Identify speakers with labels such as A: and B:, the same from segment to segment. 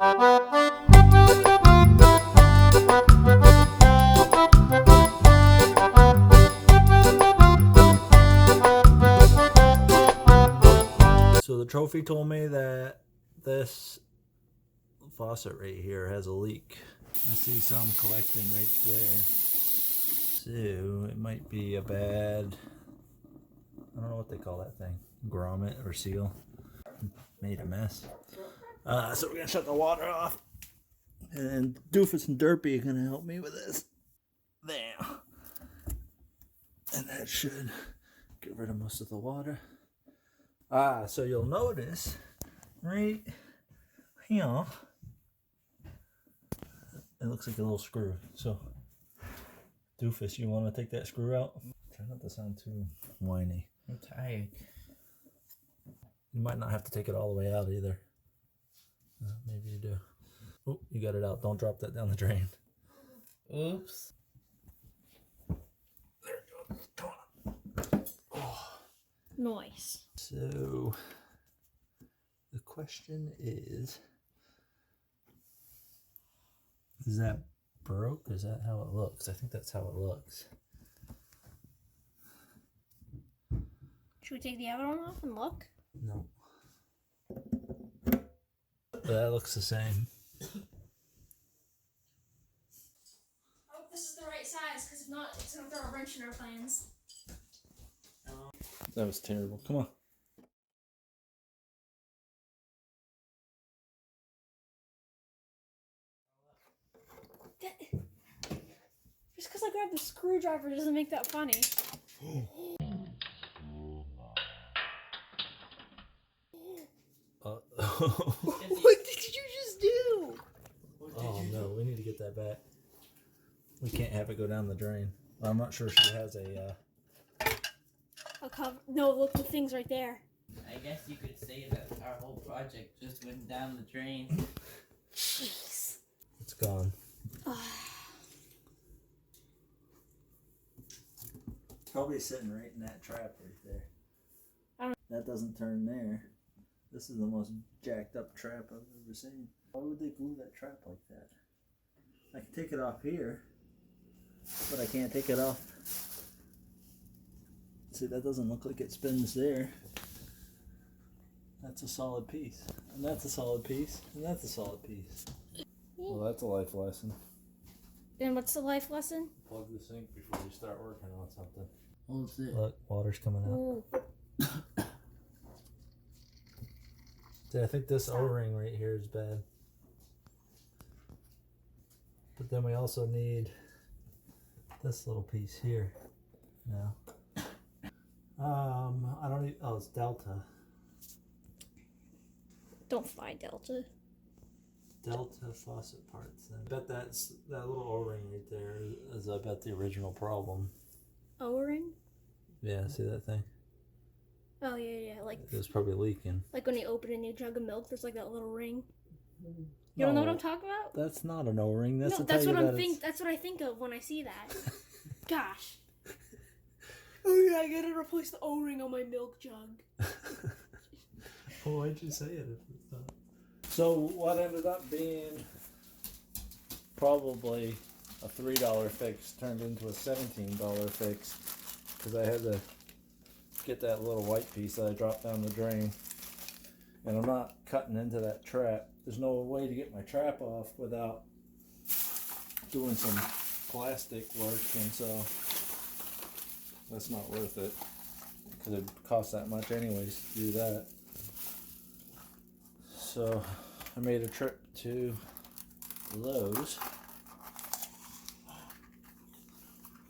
A: So the trophy told me that this faucet right here has a leak. I see some collecting right there. So it might be a bad, I don't know what they call that thing, grommet or seal. Made a mess. So we're gonna shut the water off. And Doofus and Derpy are gonna help me with this. There. And that should get rid of most of the water. So you'll notice right here, it looks like a little screw. So, Doofus, you want to take that screw out? Try not to sound too whiny.
B: I'm tired.
A: You might not have to take it all the way out either. Maybe you do. Oh, you got it out. Don't drop that down the drain.
B: Oops.
A: There it goes. Come on. Oh.
C: Nice.
A: So, the question is that broke? Is that how it looks? I think that's how it looks.
C: Should we take the other one off and look?
A: No. But that looks the same.
C: I hope this is the right size, because if not, it's going to throw a wrench in our plans.
A: That was terrible. Come on.
C: Just because I grabbed the screwdriver doesn't make that funny. What did you just do?
A: Oh no, we need to get that back. We can't have it go down the drain. I'm not sure she has a
C: cover. No, look, the thing's right there.
B: I guess you could say that our whole project just went down the drain.
C: Jeez.
A: It's gone. Probably sitting right in that trap right there. That doesn't turn there. This is the most jacked up trap I've ever seen. Why would they glue that trap like that? I can take it off here, but I can't take it off. See, that doesn't look like it spins there. That's a solid piece. And that's a solid piece. And that's a solid piece. Well, that's a life lesson.
C: And what's the life lesson?
A: Plug the sink before you start working on something.
B: Hold it.
A: Look, water's coming out.
C: Ooh.
A: See, I think this O-ring right here is bad. But then we also need this little piece here now. I don't need, oh, it's Delta.
C: Don't fly Delta.
A: Delta faucet parts. I bet that little O-ring right there is I bet the original problem.
C: O-ring?
A: Yeah, see that thing?
C: Oh, yeah, like
A: It was probably leaking.
C: like when you open a new jug of milk, there's like that little ring. You don't know what I'm talking about?
A: That's not an O-ring. That's
C: No,
A: to tell you that
C: that's what I think of when I see that. Gosh. Oh yeah, I gotta replace the O-ring on my milk jug.
A: Well, why'd you say it if it's not? So what ended up being probably a $3 fix turned into a $17 fix because I had to get that little white piece that I dropped down the drain, and I'm not cutting into that trap. There's no way to get my trap off without doing some plastic work, and so that's not worth it because it costs that much anyways to do that. So I made a trip to Lowe's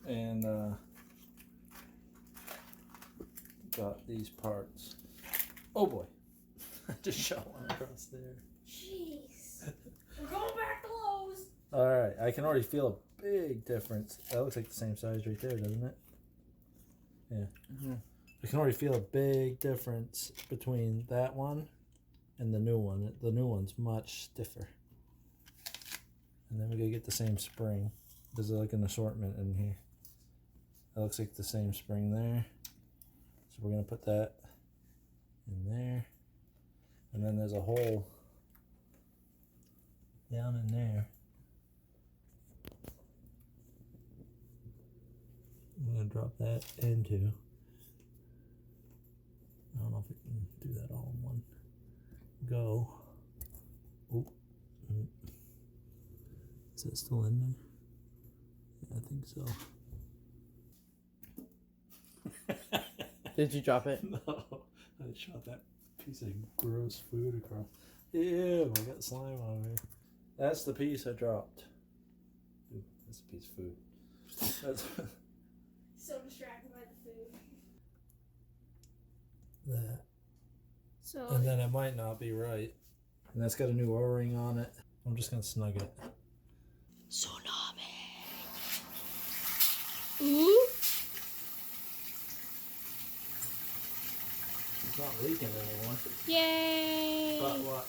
A: and got these parts. Oh boy, I just shot one across there.
C: Jeez. We're going back to Lowe's.
A: Alright, I can already feel a big difference. That looks like the same size right there, doesn't it? Yeah. Mm-hmm. I can already feel a big difference between that one and the new one. The new one's much stiffer. And then we gotta get the same spring. There's like an assortment in here. That looks like the same spring there. So we're gonna put that in there. And then there's a hole down in there. I'm gonna drop that into. I don't know if it can do that all in one go. Oh, is that still in there? Yeah, I think so.
B: Did you drop it?
A: No, I shot that piece of gross food across. Ew, I got slime on me. That's the piece I dropped. Ooh, that's a piece of food. That's
C: So distracted by the food.
A: that.
C: So
A: And then it might not be right. And that's got a new O-ring on it. I'm just gonna snug it.
C: tsunami. Ooh.
A: It's not leaking anymore.
C: Yay.
A: But watch.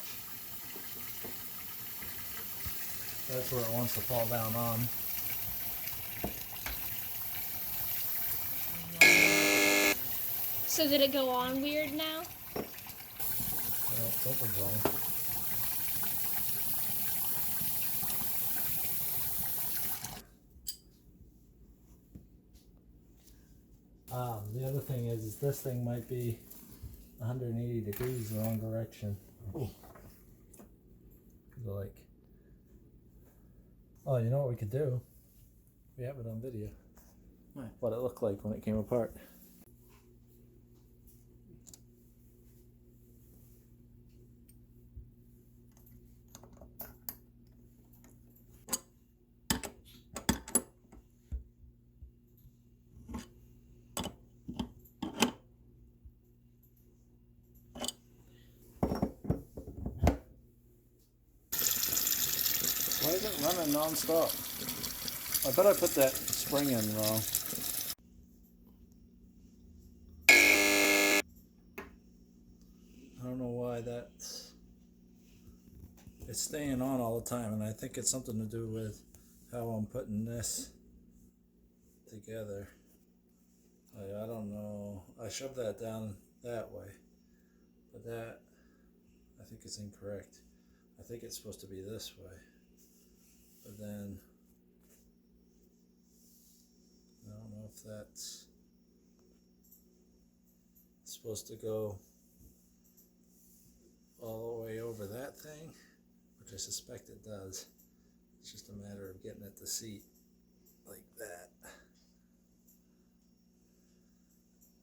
A: That's where it wants to fall down on.
C: So did it go on weird now?
A: Well, something's wrong. The other thing is this thing might be 180 degrees the wrong direction. Ooh. Like, oh, you know what we could do? We have it on video. What it looked like when it came apart. Why is it running non-stop? I bet I put that spring in wrong. I don't know why that's... It's staying on all the time, and I think it's something to do with how I'm putting this together. I don't know. I shoved that down that way, but that, I think it's incorrect. I think it's supposed to be this way. But then, I don't know if that's supposed to go all the way over that thing, which I suspect it does. It's just a matter of getting it to seat like that.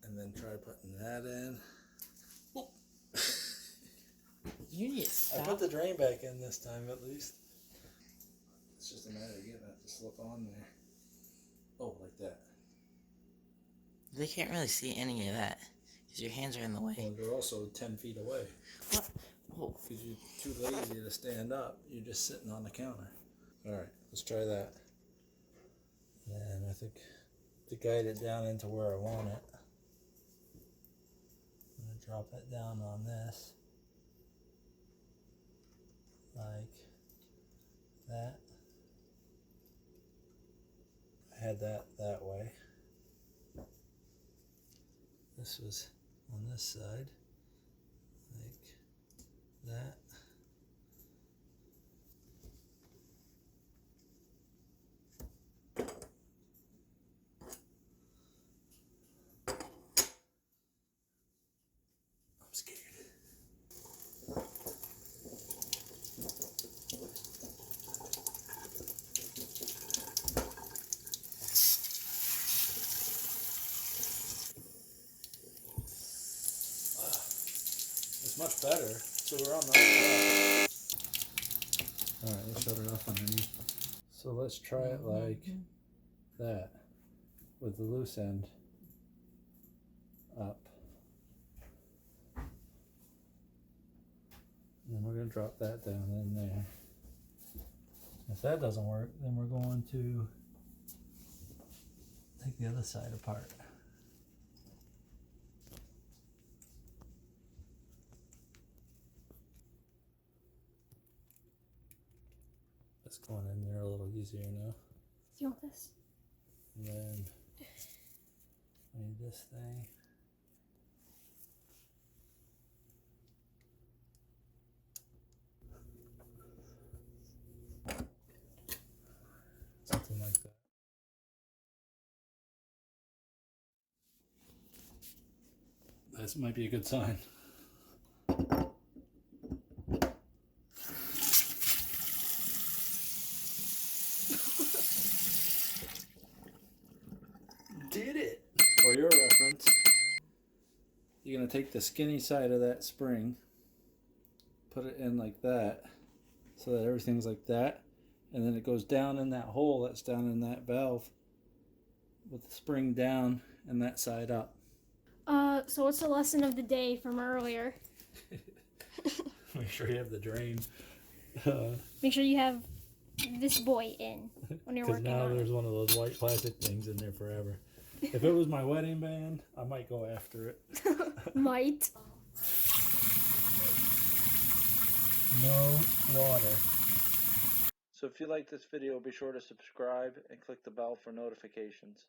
A: And then try putting that in.
B: You need to stop.
A: I put the drain back in this time at least. It's just a matter of getting it to slip on there. Oh, like that.
B: They can't really see any of that because your hands are in the way.
A: Well, they're also 10 feet away.
B: What? Whoa.
A: Because you're too lazy to stand up. You're just sitting on the counter. Alright, let's try that. And I think to guide it down into where I want it, I'm going to drop it down on this. Like that. I had that way. This was on this side. Like that. I'm scared. It's much better. So we're on the right track. Alright, let's shut it off underneath. So let's try it like that, with the loose end up. And then we're going to drop that down in there. If that doesn't work, then we're going to take the other side apart. That's going in there a little easier now.
C: Do you want this?
A: And then I need this thing. this might be a good sign. Did it! For your reference, you're going to take the skinny side of that spring, put it in like that, so that everything's like that, and then it goes down in that hole that's down in that valve with the spring down and that side up.
C: So what's the lesson of the day from earlier?
A: Make sure you have the drain.
C: Make sure you have this boy in when you're
A: Because
C: working
A: now
C: on
A: there's
C: it.
A: one of those white plastic things in there forever. If it was my wedding band, I might go after it.
C: Might.
A: No water. So if you like this video, be sure to subscribe and click the bell for notifications.